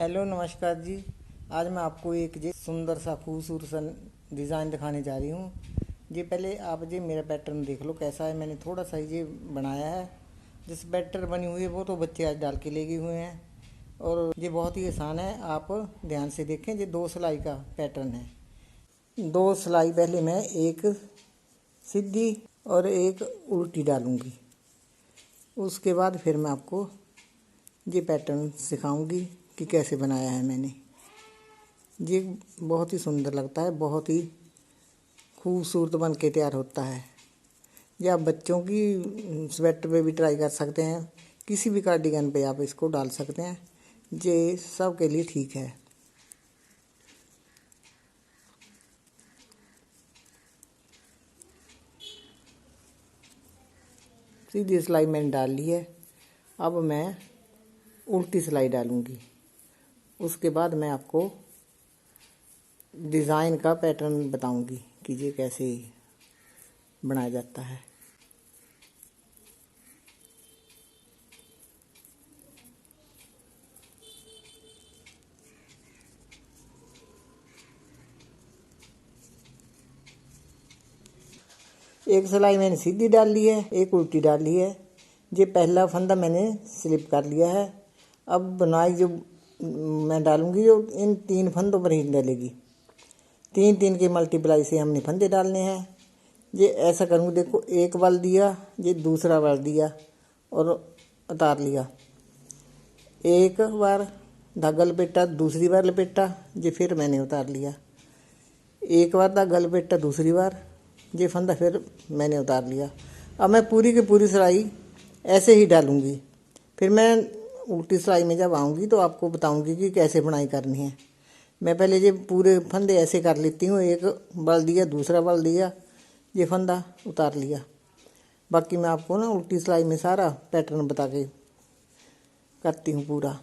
Hello नमस्कार जी। आज मैं आपको एक जे सुंदर सा खूबसूरत सा डिज़ाइन दिखाने जा रही हूँ। जी पहले आप जी मेरा पैटर्न देख लो कैसा है। मैंने थोड़ा सा ये बनाया है। जिस पैटर्न बनी हुई है वो तो बच्चे आज डाल के ले गए हुए हैं और ये बहुत ही आसान है। आप ध्यान से देखें। ये 2 सिलाई का पैटर्न है। 2 सिलाई पहले मैं एक सीधी और एक उल्टी डालूंगी। उसके बाद फिर मैं आपको ये पैटर्न सिखाऊंगी कि कैसे बनाया है मैंने। ये बहुत ही सुंदर लगता है, बहुत ही खूबसूरत बन के तैयार होता है। ये आप बच्चों की स्वेटर पे भी ट्राई कर सकते हैं। किसी भी कार्डिगन पे आप इसको डाल सकते हैं। ये सब के लिए ठीक है। सीधी सिलाई मैंने डाल ली है। अब मैं उल्टी सिलाई डालूंगी। उसके बाद मैं आपको डिज़ाइन का पैटर्न बताऊंगी कि ये कैसे बनाया जाता है। एक सिलाई मैंने सीधी डाल ली है, एक उल्टी डाल ली है। ये पहला फंदा मैंने स्लिप कर लिया है। अब बुनाई जो मैं डालूंगी जो इन 3 फंदों पर ही डलेगी। 3 3 के मल्टीप्लाई से हमने फंदे डालने हैं। ये ऐसा करूँगी। देखो एक बाल दिया, ये दूसरा बाल दिया और उतार लिया। एक बार धागा लपेटा, दूसरी बार लपेटा, ये फिर मैंने उतार लिया। एक बार धागा लपेटा, दूसरी बार ये फंदा फिर मैंने उतार लिया। अब मैं पूरी की पूरी सिलाई ऐसे ही डालूंगी। फिर मैं उल्टी सिलाई में जब आऊँगी तो आपको बताऊंगी कि कैसे बुनाई करनी है। मैं पहले ये पूरे फंदे ऐसे कर लेती हूँ। एक बल दिया, दूसरा बल दिया, ये फंदा उतार लिया। बाकी मैं आपको ना उल्टी सिलाई में सारा पैटर्न बता के करती हूँ पूरा।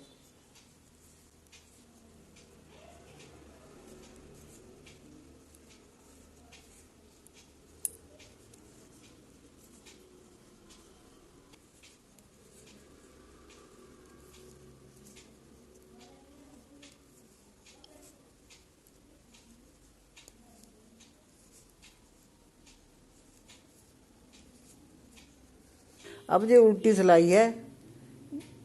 अब ये उल्टी सिलाई है,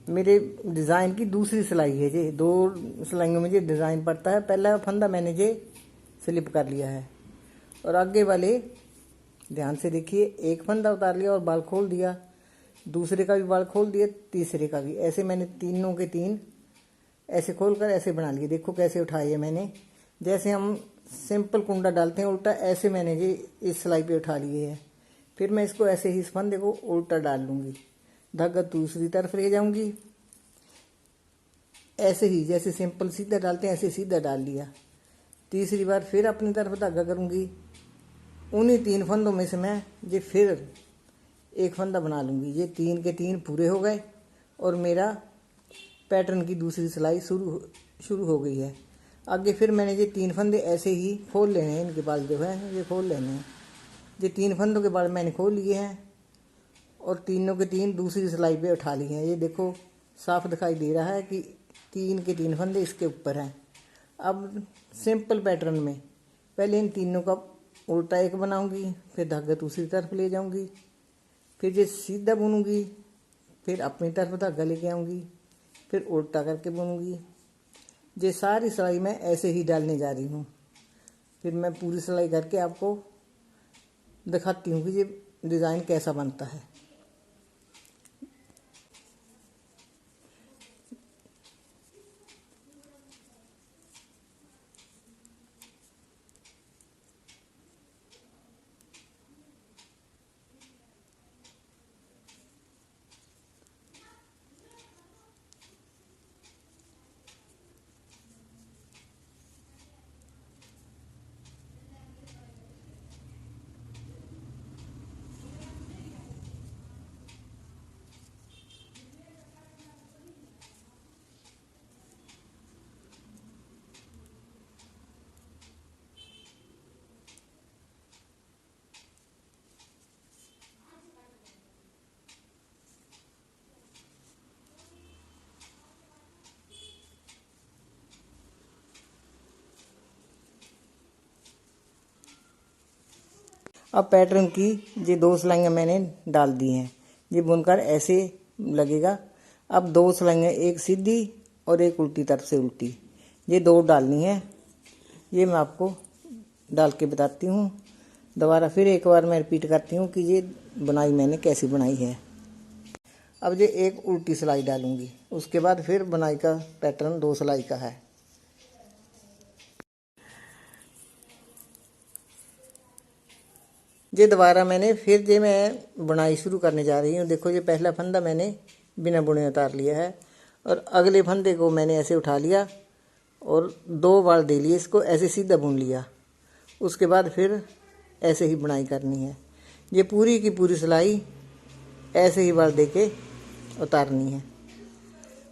मेरे डिज़ाइन की दूसरी सिलाई है। ये 2 सिलाइयों में ये डिज़ाइन पड़ता है। पहला फंदा मैंने ये स्लिप कर लिया है और आगे वाले ध्यान से देखिए। एक फंदा उतार लिया और बाल खोल दिया, दूसरे का भी बाल खोल दिया, तीसरे का भी। ऐसे मैंने तीनों के तीन ऐसे खोल कर ऐसे बना लिए। देखो कैसे उठाई है मैंने। जैसे हम सिंपल कुंडा डालते हैं उल्टा, ऐसे मैंने ये इस सिलाई पे उठा लिए है। फिर मैं इसको ऐसे ही इस फंदे को उल्टा डाल लूँगी। धागा दूसरी तरफ ले जाऊंगी। ऐसे ही जैसे सिंपल सीधा डालते हैं ऐसे सीधा डाल लिया। तीसरी बार फिर अपनी तरफ धागा करूंगी। उन्हीं 3 फंदों में से मैं ये फिर एक फंदा बना लूँगी। ये 3 के 3 पूरे हो गए और मेरा पैटर्न की दूसरी सिलाई शुरू हो गई है। आगे फिर मैंने ये 3 फंदे ऐसे ही खोल लेने हैं। इनके बाल जो है ये खोल लेने हैं। ये 3 फंदों के बाल मैंने खोल लिए हैं और तीनों के 3 दूसरी सिलाई पे उठा लिए हैं। ये देखो साफ दिखाई दे रहा है कि 3 के 3 फंदे इसके ऊपर हैं। अब सिंपल पैटर्न में पहले इन तीनों का उल्टा एक बनाऊंगी, फिर धागा दूसरी तरफ ले जाऊंगी, फिर ये सीधा बुनूंगी, फिर अपनी तरफ धागा लेके आऊंगी, फिर उल्टा करके बुनूंगी। ये सारी सिलाई मैं ऐसे ही डालने जा रही हूँ। फिर मैं पूरी सिलाई करके आपको दिखाती हूँ कि ये डिज़ाइन कैसा बनता है। अब पैटर्न की ये 2 सिलाइयाँ मैंने डाल दी हैं। ये बुनकर ऐसे लगेगा। अब 2 सिलाइयाँ, एक सीधी और एक उल्टी तरफ से उल्टी, ये 2 डालनी है। ये मैं आपको डाल के बताती हूँ। दोबारा फिर एक बार मैं रिपीट करती हूँ कि ये बुनाई मैंने कैसी बनाई है। अब ये एक उल्टी सिलाई डालूंगी, उसके बाद फिर बुनाई का पैटर्न 2 सिलाई का है। ये दोबारा मैंने फिर ये मैं बुनाई शुरू करने जा रही हूँ। देखो ये पहला फंदा मैंने बिना बुने उतार लिया है और अगले फंदे को मैंने ऐसे उठा लिया और 2 बार दे लिए, इसको ऐसे सीधा बुन लिया। उसके बाद फिर ऐसे ही बुनाई करनी है। ये पूरी की पूरी सिलाई ऐसे ही बार दे के उतारनी है।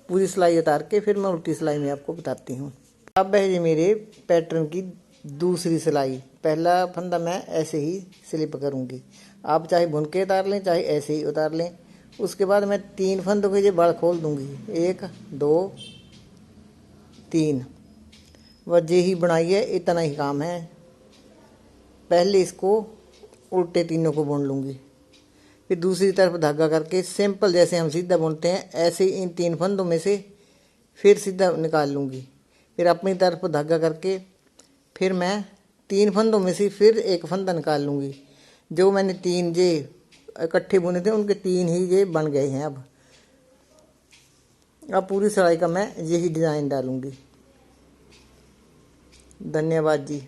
पूरी सिलाई उतार के फिर मैं उल्टी सिलाई में आपको बताती हूँ। अब है ये मेरे पैटर्न की दूसरी सिलाई। पहला फंदा मैं ऐसे ही स्लिप करूँगी, आप चाहे बुन के उतार लें चाहे ऐसे ही उतार लें। उसके बाद मैं 3 फंदों के ये बाड़ खोल दूँगी, 1 2 3। बस यही बुनाई है, इतना ही काम है। पहले इसको उल्टे तीनों को बुन लूँगी, फिर दूसरी तरफ धागा करके सिंपल जैसे हम सीधा बुनते हैं ऐसे इन 3 फंदों में से फिर सीधा निकाल लूँगी। फिर अपनी तरफ धागा करके फिर मैं 3 फंदों में से फिर एक फंदा निकाल लूँगी। जो मैंने 3 ये इकट्ठे बुने थे उनके 3 ही ये बन गए हैं। अब पूरी सिलाई का मैं यही डिज़ाइन डालूँगी। धन्यवाद जी।